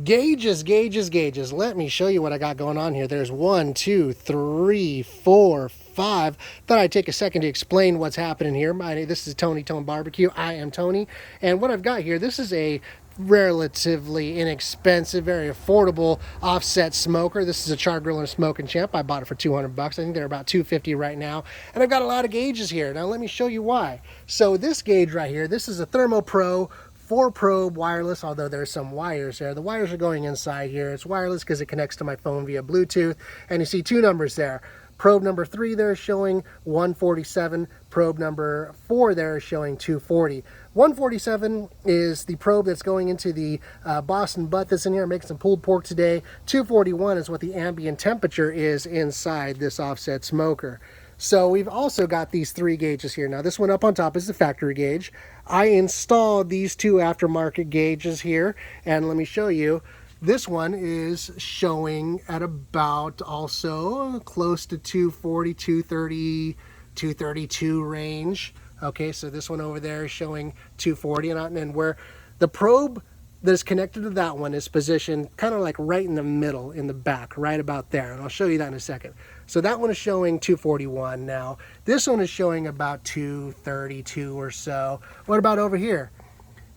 Gauges, gauges, gauges. Let me show you what I got going on here. There's 1, 2, 3, 4, 5. Thought I'd take a second to explain what's happening here. This is Tony Tone Barbecue. I am Tony. And what I've got here, this is a relatively inexpensive, very affordable offset smoker. This is a char grill and a smoking champ. I bought it for 200 bucks. I think they're about 250 right now. And I've got a lot of gauges here. Now let me show you why. So this gauge right here, this is a Thermo Pro 4-probe wireless, although there's some wires there. The wires are going inside here. It's wireless because it connects to my phone via Bluetooth. And you see two numbers there. Probe number 3 there is showing 147. Probe number 4 there is showing 240. 147 is the probe that's going into the Boston butt that's in here, making some pulled pork today. 241 is what the ambient temperature is inside this offset smoker. So we've also got these 3 gauges here. Now this one up on top is the factory gauge. I installed these 2 aftermarket gauges here, and let me show you. This one is showing at about also close to 240, 230, 232 range. Okay, so this one over there is showing 240, and where the probe that is connected to that one is positioned kind of like right in the middle, in the back, right about there. And I'll show you that in a second. So that one is showing 241 now. This one is showing about 232 or so. What about over here?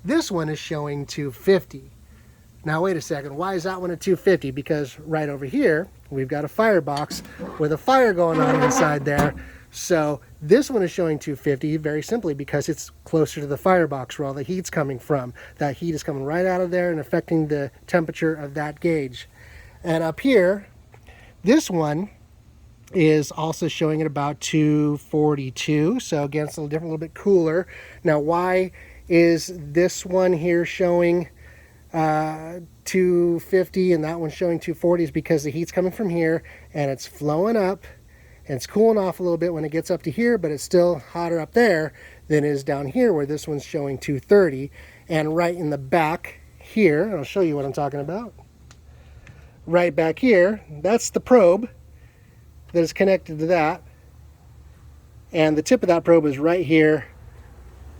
This one is showing 250. Now wait a second, why is that one at 250? Because right over here, we've got a firebox with a fire going on inside there. So this one is showing 250 very simply because it's closer to the firebox where all the heat's coming from. That heat is coming right out of there and affecting the temperature of that gauge. And up here, this one is also showing at about 242. So again, it's a little different, a little bit cooler. Now why is this one here showing 250 and that one's showing 240? Is because the heat's coming from here and it's flowing up. And it's cooling off a little bit when it gets up to here, but it's still hotter up there than it is down here where this one's showing 230. And right in the back here, I'll show you what I'm talking about. Right back here, that's the probe that is connected to that. And the tip of that probe is right here,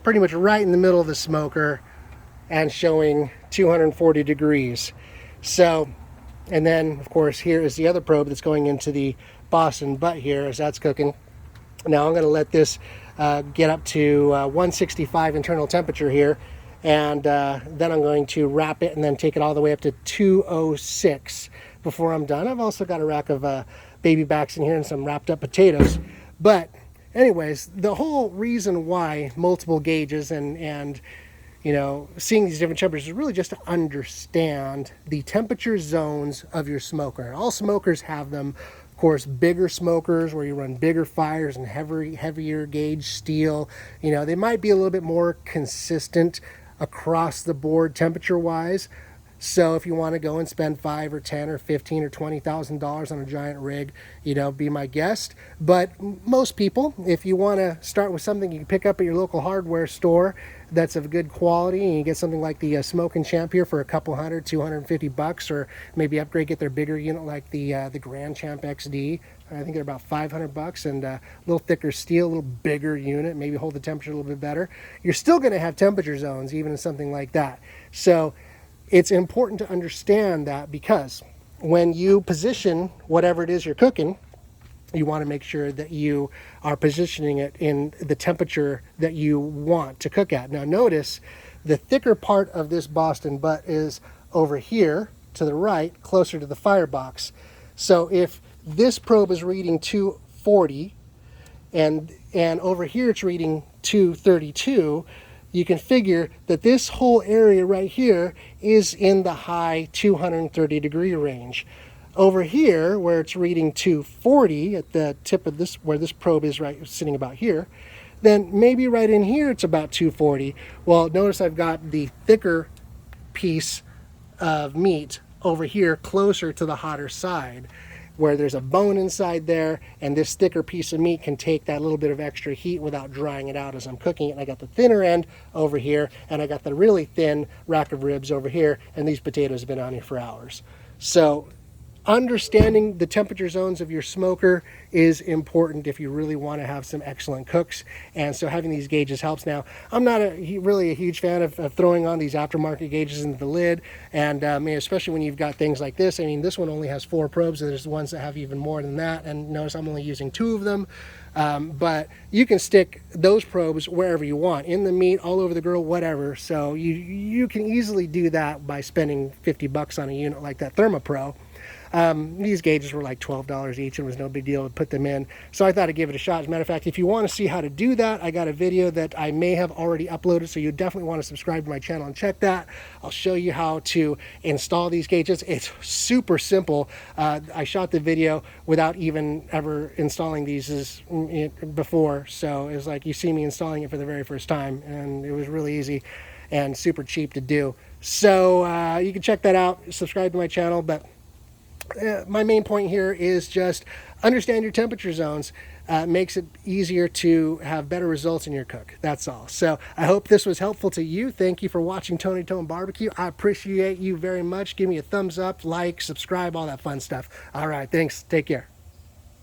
pretty much right in the middle of the smoker and showing 240 degrees. So, and then of course here is the other probe that's going into the Boston butt here as that's cooking. Now I'm going to let this get up to 165 internal temperature here, and then I'm going to wrap it and then take it all the way up to 206 before I'm done. I've also got a rack of baby backs in here and some wrapped up potatoes. But anyways, the whole reason why multiple gauges and you know, seeing these different temperatures is really just to understand the temperature zones of your smoker. All smokers have them. Of course, bigger smokers where you run bigger fires and heavier gauge steel, you know, they might be a little bit more consistent across the board temperature wise. So if you want to go and spend $5 or $10 or $15 or $20,000 on a giant rig, you know, be my guest. But most people, if you want to start with something you can pick up at your local hardware store that's of good quality, and you get something like the Smoking Champ here for a couple hundred, 250 bucks, or maybe upgrade, get their bigger unit like the Grand Champ XD. I think they're about 500 bucks, and a little thicker steel, a little bigger unit, maybe hold the temperature a little bit better. You're still going to have temperature zones even in something like that. So it's important to understand that, because when you position whatever it is you're cooking, you want to make sure that you are positioning it in the temperature that you want to cook at. Now notice the thicker part of this Boston butt is over here to the right, closer to the firebox. So if this probe is reading 240 and over here it's reading 232, you can figure that this whole area right here is in the high 230 degree range. Over here, where it's reading 240 at the tip of this, where this probe is right sitting about here, then maybe right in here it's about 240. Well, notice I've got the thicker piece of meat over here closer to the hotter side, where there's a bone inside there, and this thicker piece of meat can take that little bit of extra heat without drying it out as I'm cooking it. And I got the thinner end over here, and I got the really thin rack of ribs over here, and these potatoes have been on here for hours. So understanding the temperature zones of your smoker is important if you really want to have some excellent cooks, and so having these gauges helps. Now, I'm not really a huge fan of throwing on these aftermarket gauges into the lid, and especially when you've got things like this. I mean, this one only has 4 probes. There's ones that have even more than that, and notice I'm only using 2 of them. But you can stick those probes wherever you want, in the meat, all over the grill, whatever. So you can easily do that by spending $50 on a unit like that ThermaPro. These gauges were like $12 each, and it was no big deal to put them in. So I thought I'd give it a shot. As a matter of fact, if you want to see how to do that, I got a video that I may have already uploaded, so you definitely want to subscribe to my channel and check that. I'll show you how to install these gauges. It's super simple. I shot the video without even ever installing these before, so it was like you see me installing it for the very first time, and it was really easy and super cheap to do. So you can check that out, subscribe to my channel. But my main point here is just understand your temperature zones. Makes it easier to have better results in your cook. That's all. So I hope this was helpful to you. Thank you for watching Tony Tone Barbecue. I appreciate you very much. Give me a thumbs up, like, subscribe, all that fun stuff. All right, thanks. Take care.